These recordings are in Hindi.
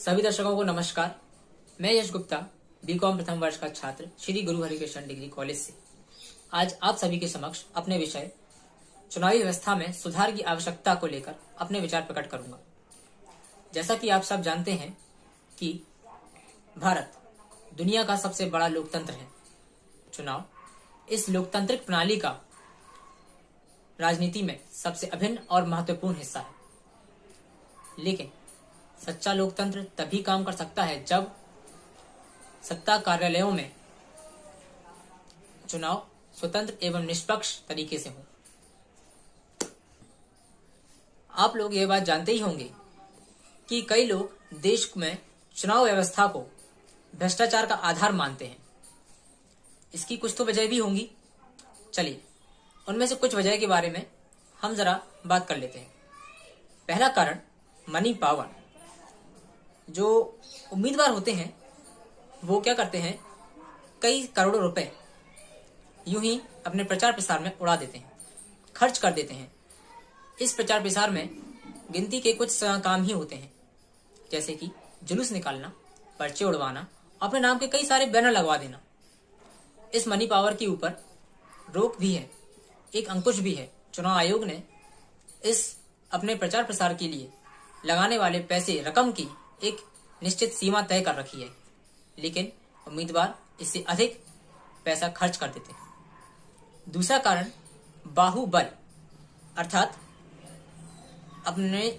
सभी दर्शकों को नमस्कार। मैं यश गुप्ता, बीकॉम प्रथम वर्ष का छात्र, श्री गुरु हरिकृष्ण डिग्री कॉलेज से आज आप सभी के समक्ष अपने विषय चुनावी व्यवस्था में सुधार की आवश्यकता को लेकर अपने विचार प्रकट करूंगा। जैसा कि आप सब जानते हैं कि भारत दुनिया का सबसे बड़ा लोकतंत्र है। चुनाव इस लोकतांत्रिक प्रणाली का राजनीति में सबसे अभिन्न और महत्वपूर्ण हिस्सा है। लेकिन सच्चा लोकतंत्र तभी काम कर सकता है जब सत्ता कार्यालयों में चुनाव स्वतंत्र एवं निष्पक्ष तरीके से हो। आप लोग ये बात जानते ही होंगे कि कई लोग देश में चुनाव व्यवस्था को भ्रष्टाचार का आधार मानते हैं। इसकी कुछ तो वजह भी होंगी। चलिए उनमें से कुछ वजह के बारे में हम जरा बात कर लेते हैं। पहला कारण मनी पावर। जो उम्मीदवार होते हैं वो क्या करते हैं, कई करोड़ों रुपए यूं ही अपने प्रचार प्रसार में उड़ा देते हैं, खर्च कर देते हैं। इस प्रचार प्रसार में गिनती के कुछ काम ही होते हैं, जैसे कि जुलूस निकालना, पर्चे उड़वाना, अपने नाम के कई सारे बैनर लगवा देना। इस मनी पावर के ऊपर रोक भी है, एक अंकुश भी है। चुनाव आयोग ने इस अपने प्रचार प्रसार के लिए लगाने वाले पैसे रकम की एक निश्चित सीमा तय कर रखी है, लेकिन उम्मीदवार इससे अधिक पैसा खर्च कर देते हैं। दूसरा कारण बाहुबल, अर्थात अपने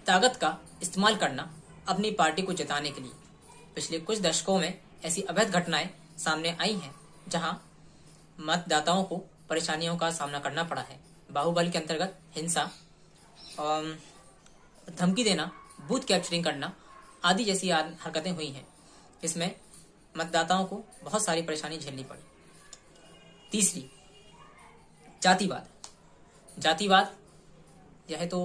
ताकत का इस्तेमाल करना अपनी पार्टी को जिताने के लिए। पिछले कुछ दशकों में ऐसी अवैध घटनाएं सामने आई हैं जहां मतदाताओं को परेशानियों का सामना करना पड़ा है। बाहुबल के अंतर्गत हिंसा, धमकी देना, बूथ कैप्चरिंग करना आदि जैसी हरकतें हुई हैं। इसमें मतदाताओं को बहुत सारी परेशानी झेलनी पड़ी। तीसरी, जातिवाद। जातिवाद यह तो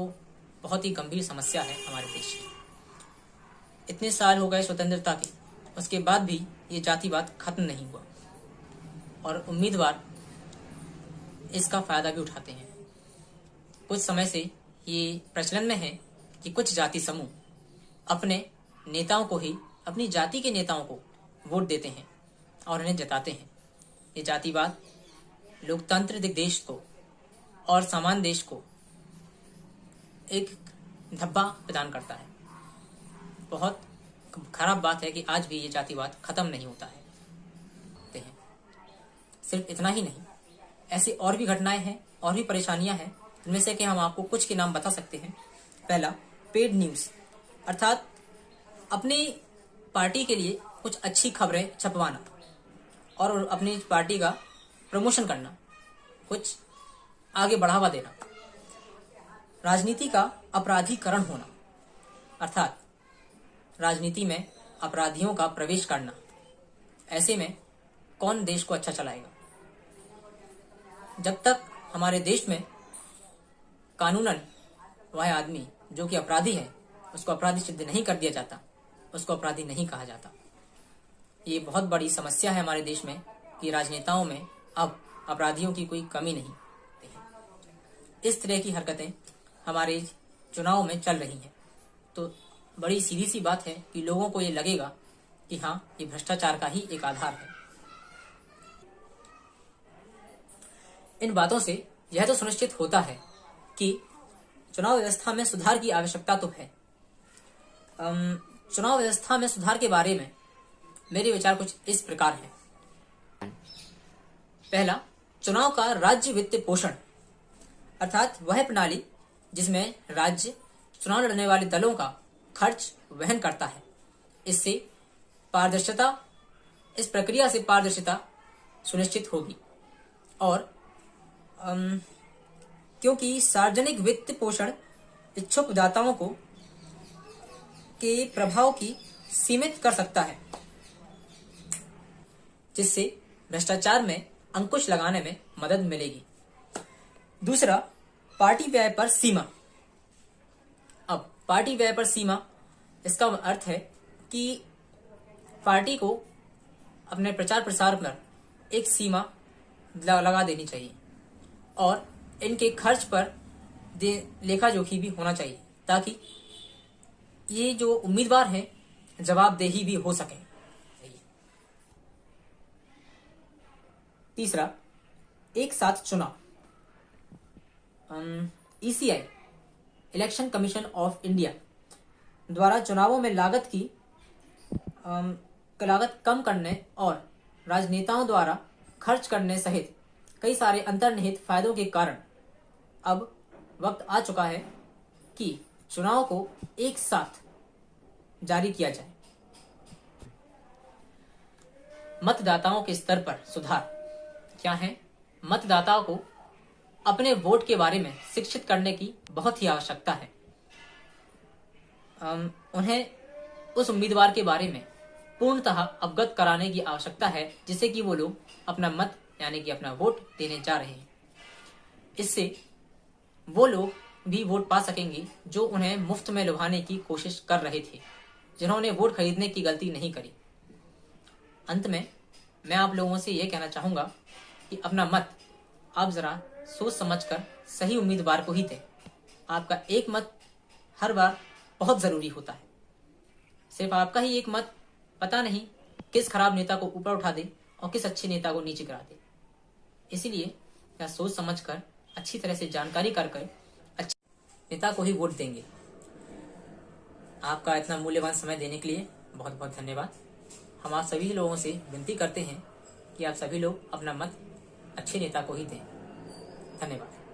बहुत ही गंभीर समस्या है हमारे देश की। इतने साल हो गए स्वतंत्रता के, उसके बाद भी ये जातिवाद खत्म नहीं हुआ और उम्मीदवार इसका फायदा भी उठाते हैं। कुछ समय से ये प्रचलन में है कि कुछ जाति समूह अपने नेताओं को ही, अपनी जाति के नेताओं को वोट देते हैं और उन्हें जिताते हैं। ये जातिवाद लोकतांत्रिक देश को और समान देश को एक धब्बा प्रदान करता है। बहुत खराब बात है कि आज भी ये जातिवाद खत्म नहीं होता है। सिर्फ इतना ही नहीं, ऐसी और भी घटनाएं हैं और भी परेशानियां हैं, जिनमें से कि हम आपको कुछ के नाम बता सकते हैं। पहला, पेड न्यूज, अर्थात अपनी पार्टी के लिए कुछ अच्छी खबरें छपवाना और अपनी पार्टी का प्रमोशन करना, कुछ आगे बढ़ावा देना। राजनीति का अपराधीकरण होना, अर्थात राजनीति में अपराधियों का प्रवेश करना। ऐसे में कौन देश को अच्छा चलाएगा? जब तक हमारे देश में कानूनन वह आदमी जो कि अपराधी है उसको अपराधी सिद्ध नहीं कर दिया जाता, उसको अपराधी नहीं कहा जाता। ये बहुत बड़ी समस्या है हमारे देश में कि राजनेताओं में अब अपराधियों की कोई कमी नहीं है। इस तरह की हरकतें हमारे चुनाव में चल रही हैं, तो बड़ी सीधी सी बात है कि लोगों को ये लगेगा कि हाँ, ये भ्रष्टाचार का ही एक आधार है। इन बातों से यह तो सुनिश्चित होता है कि चुनाव व्यवस्था में सुधार की आवश्यकता तो है। चुनाव व्यवस्था में सुधार के बारे में मेरे विचार कुछ इस प्रकार हैं। पहला, चुनाव का राज्य वित्त पोषण, अर्थात वह प्रणाली जिसमें राज्य चुनाव लड़ने वाले दलों का खर्च वहन करता है। इससे पारदर्शिता, इस प्रक्रिया से पारदर्शिता सुनिश्चित होगी और क्योंकि सार्वजनिक वित्त पोषण इच्छुक दाताओं को के प्रभाव की सीमित कर सकता है, जिससे भ्रष्टाचार में अंकुश लगाने में मदद मिलेगी। दूसरा, पार्टी व्यय पर सीमा। अब पार्टी व्यय पर सीमा, इसका अर्थ है कि पार्टी को अपने प्रचार प्रसार पर एक सीमा लगा देनी चाहिए और इनके खर्च पर लेखा जोखी भी होना चाहिए, ताकि ये जो उम्मीदवार हैं जवाबदेही भी हो सके। तीसरा, एक साथ चुनाव। ECI, election commission of India द्वारा चुनावों में लागत कम करने और राजनेताओं द्वारा खर्च करने सहित कई सारे अंतर्निहित फायदों के कारण अब वक्त आ चुका है कि चुनाव को एक साथ जारी किया जाए। मतदाताओं के स्तर पर सुधार क्या है? मतदाताओं को अपने वोट के बारे में शिक्षित करने की बहुत ही आवश्यकता है। उन्हें उस उम्मीदवार के बारे में पूर्णतः अवगत कराने की आवश्यकता है जिससे कि वो लोग अपना मत यानी कि अपना वोट देने जा रहे हैं। इससे वो लोग भी वोट पा सकेंगे जो उन्हें मुफ्त में लुभाने की कोशिश कर रहे थे, जिन्होंने वोट खरीदने की गलती नहीं करी। अंत में मैं आप लोगों से यह कहना चाहूंगा कि अपना मत आप जरा सोच समझकर सही उम्मीदवार को ही दें। आपका एक मत हर बार बहुत जरूरी होता है। सिर्फ आपका ही एक मत पता नहीं किस खराब नेता को ऊपर उठा दे और किस अच्छे नेता को नीचे गिरा दे। इसीलिए या सोच समझकर अच्छी तरह से जानकारी कर अच्छे नेता को ही वोट देंगे। आपका इतना मूल्यवान समय देने के लिए बहुत बहुत धन्यवाद। हम आप सभी लोगों से विनती करते हैं कि आप सभी लोग अपना मत अच्छे नेता को ही दें। धन्यवाद।